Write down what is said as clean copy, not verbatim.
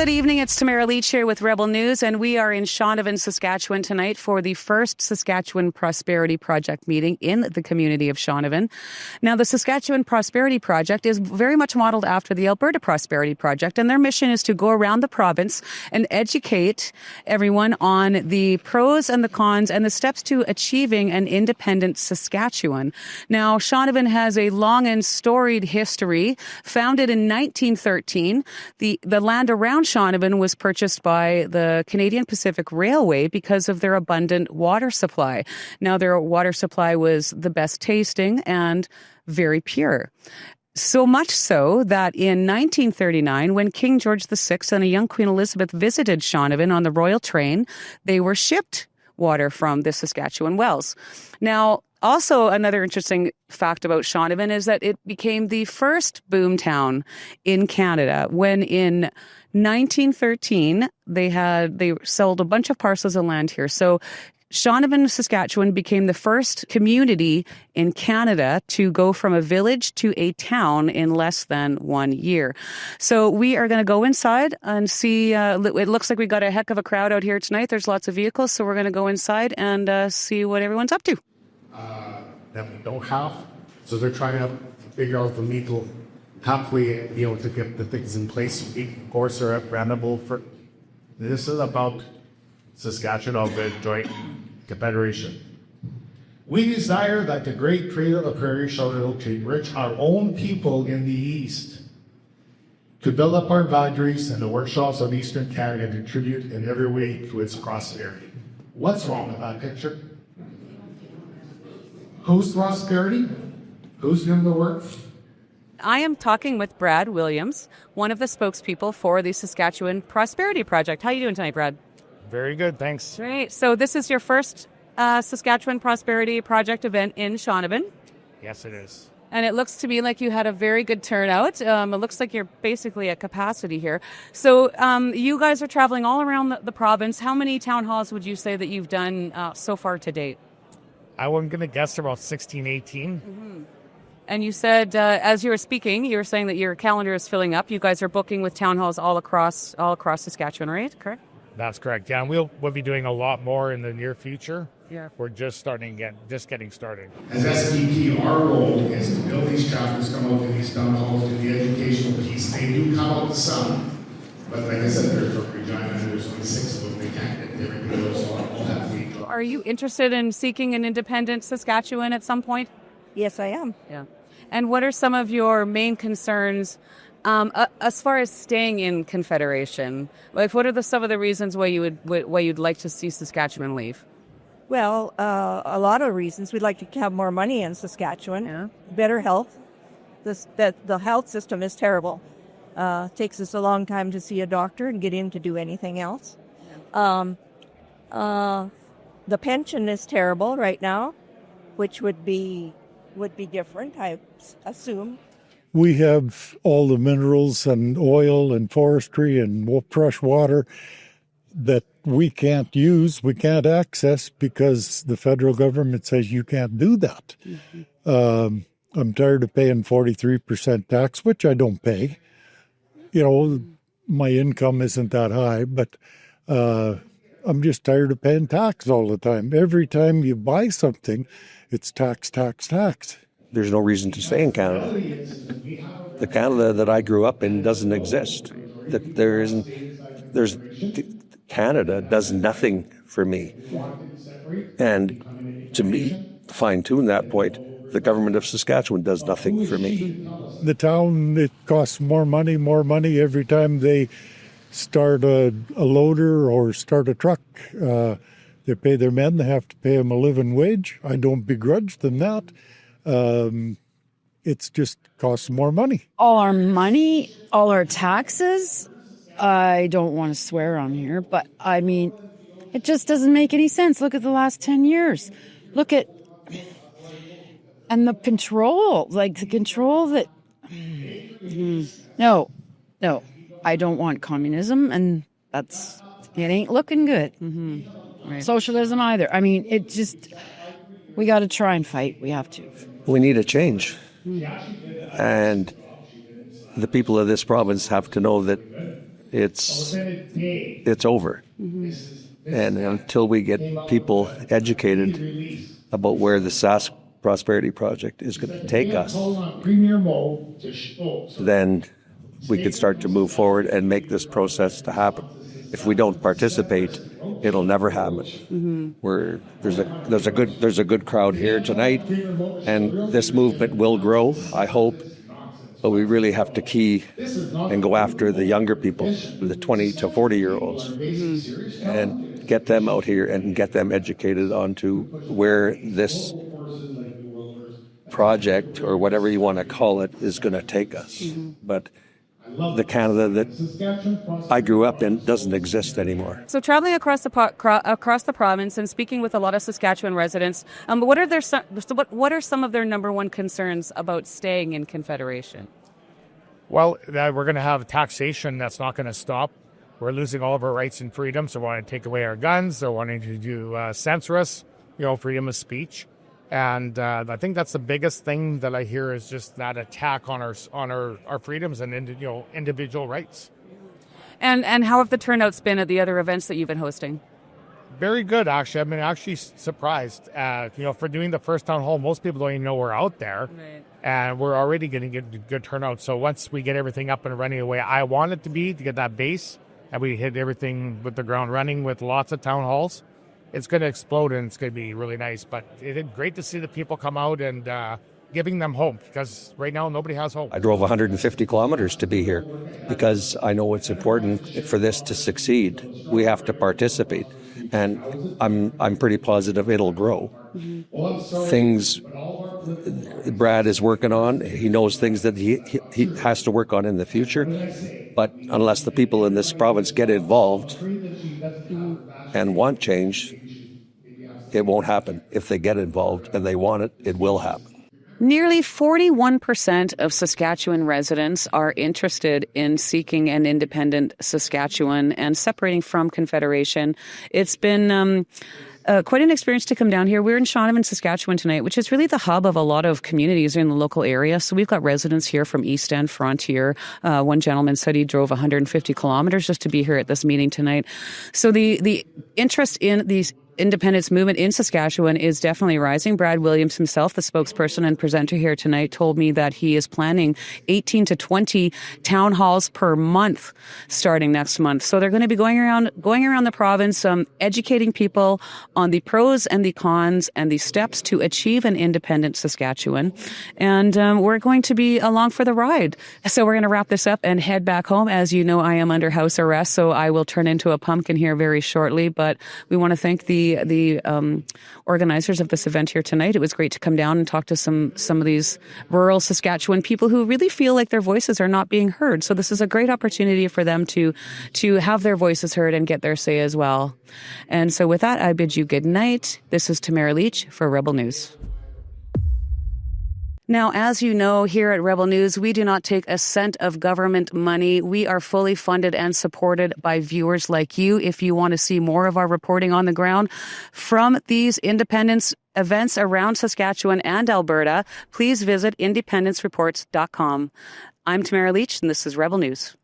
Good evening. It's Tamara Leach here with Rebel News, and we are in Shaunavon, Saskatchewan tonight for the first Saskatchewan Prosperity Project meeting in the community of Shaunavon. Now, the Saskatchewan Prosperity Project is very much modeled after the Alberta Prosperity Project, and their mission is to go around the province and educate everyone on the pros and the cons and the steps to achieving an independent Saskatchewan. Now, Shaunavon has a long and storied history. Founded in 1913, the land around Shaunavon was purchased by the Canadian Pacific Railway because of their abundant water supply. Now, their water supply was the best tasting and very pure. So much so that in 1939, when King George VI and a young Queen Elizabeth visited Shaunavon on the Royal Train, they were shipped water from the Saskatchewan wells. Now, also, another interesting fact about Shaunavon is that it became the first boom town in Canada when in 1913 they sold a bunch of parcels of land here. So Shaunavon, Saskatchewan became the first community in Canada to go from a village to a town in less than 1 year. So we are going to go inside and see. It looks like we got a heck of a crowd out here tonight. There's lots of vehicles, so we're going to go inside and see what everyone's up to. That we don't have. So they're trying to figure out the legal pathway, to get the things in place. We, of course, are accountable for. This is about Saskatchewan of the Joint Confederation. We desire that the great trail of the prairie shall reach our own people in the east, to build up our boundaries and the workshops of Eastern Canada and contribute in every way to its prosperity. What's wrong with that picture? Whose prosperity? Who's doing the work? I am talking with Brad Williams, one of the spokespeople for the Saskatchewan Prosperity Project. How are you doing tonight, Brad? Very good, thanks. Great. So this is your first Saskatchewan Prosperity Project event in Shaunavon. Yes, it is. And it looks to me like you had a very good turnout. It looks like you're basically at capacity here. So you guys are traveling all around the province. How many town halls would you say that you've done so far to date? I'm going to guess about 16, 18. Mm-hmm. And you said, as you were speaking, you were saying that your calendar is filling up. You guys are booking with town halls all across Saskatchewan, right? Correct? That's correct. Yeah, and we'll be doing a lot more in the near future. Yeah, we're just getting started. As SVP, our role is to build these chapters, come out to these town halls, do the educational piece. They do come out some, but like I said, there's from Regina, there's only 6 of them. They can't get everybody else on. All have to be. Are you interested in seeking an independent Saskatchewan at some point? Yes, I am. Yeah. And what are some of your main concerns as far as staying in Confederation? Like, what are some of the reasons why you'd like to see Saskatchewan leave? Well, a lot of reasons. We'd like to have more money in Saskatchewan, better health. The health system is terrible. Takes us a long time to see a doctor and get in to do anything else. The pension is terrible right now, which would be different, I assume. We have all the minerals and oil and forestry and fresh water that we can't use, we can't access because the federal government says you can't do that. Mm-hmm. I'm tired of paying 43% tax, which I don't pay. My income isn't that high, but I'm just tired of paying tax all the time. Every time you buy something, it's tax, tax, tax. There's no reason to stay in Canada. The Canada that I grew up in doesn't exist. Canada does nothing for me. And to me, fine-tune that point, the government of Saskatchewan does nothing for me. The town, it costs more money every time they start a loader or start a truck. They pay their men, they have to pay them a living wage. I don't begrudge them that. It's just costs more money. All our money, all our taxes, I don't want to swear on here, but I mean, it just doesn't make any sense. Look at the last 10 years. And the control that, no, I don't want communism, and it ain't looking good. Mm-hmm. Right. Socialism either. I mean, we got to try and fight. We have to. We need a change. And the people of this province have to know that, it's over. And until we get people educated about where the Sask Prosperity Project is going to take us, then we could start to move forward and make this process to happen. If we don't participate, it'll never happen. There's a good crowd here tonight, and this movement will grow, I hope. But we really have to key and go after the younger people, the 20 to 40-year-olds, and get them out here and get them educated onto where this project, or whatever you want to call it, is going to take us. But the Canada that I grew up in doesn't exist anymore. So traveling across the province and speaking with a lot of Saskatchewan residents, what are some of their number one concerns about staying in Confederation? Well, we're going to have taxation that's not going to stop. We're losing all of our rights and freedoms. They're wanting to take away our guns. They're wanting to do censor us, freedom of speech. And I think that's the biggest thing that I hear is just that attack on our freedoms and individual rights. And how have the turnouts been at the other events that you've been hosting? Very good, actually. I've been actually surprised. For doing the first town hall, most people don't even know we're out there. Right. And we're already getting good turnout. So once we get everything up and running the way I want it to get that base, and we hit everything with the ground running with lots of town halls, it's going to explode and it's going to be really nice. But it's great to see the people come out and giving them hope, because right now nobody has hope. I drove 150 kilometers to be here because I know it's important for this to succeed. We have to participate, and I'm pretty positive it'll grow. Things Brad is working on, he knows things that he has to work on in the future, but unless the people in this province get involved and want change, it won't happen. If they get involved and they want it, it will happen. Nearly 41% of Saskatchewan residents are interested in seeking an independent Saskatchewan and separating from Confederation. It's been quite an experience to come down here. We're in Shaunavon, Saskatchewan tonight, which is really the hub of a lot of communities in the local area. So we've got residents here from East End, Frontier. One gentleman said he drove 150 kilometers just to be here at this meeting tonight. So the interest in these independence movement in Saskatchewan is definitely rising. Brad Williams himself, the spokesperson and presenter here tonight, told me that he is planning 18 to 20 town halls per month starting next month. So they're going to be going around the province, educating people on the pros and the cons and the steps to achieve an independent Saskatchewan. And we're going to be along for the ride. So we're going to wrap this up and head back home. As you know, I am under house arrest, so I will turn into a pumpkin here very shortly. But we want to thank the organizers of this event here tonight. It was great to come down and talk to some of these rural Saskatchewan people who really feel like their voices are not being heard. So this is a great opportunity for them to have their voices heard and get their say as well. And so with that, I bid you good night. This is Tamara Leach for Rebel News. Now, as you know, here at Rebel News, we do not take a cent of government money. We are fully funded and supported by viewers like you. If you want to see more of our reporting on the ground from these independence events around Saskatchewan and Alberta, please visit independencereports.com. I'm Tamara Leach, and this is Rebel News.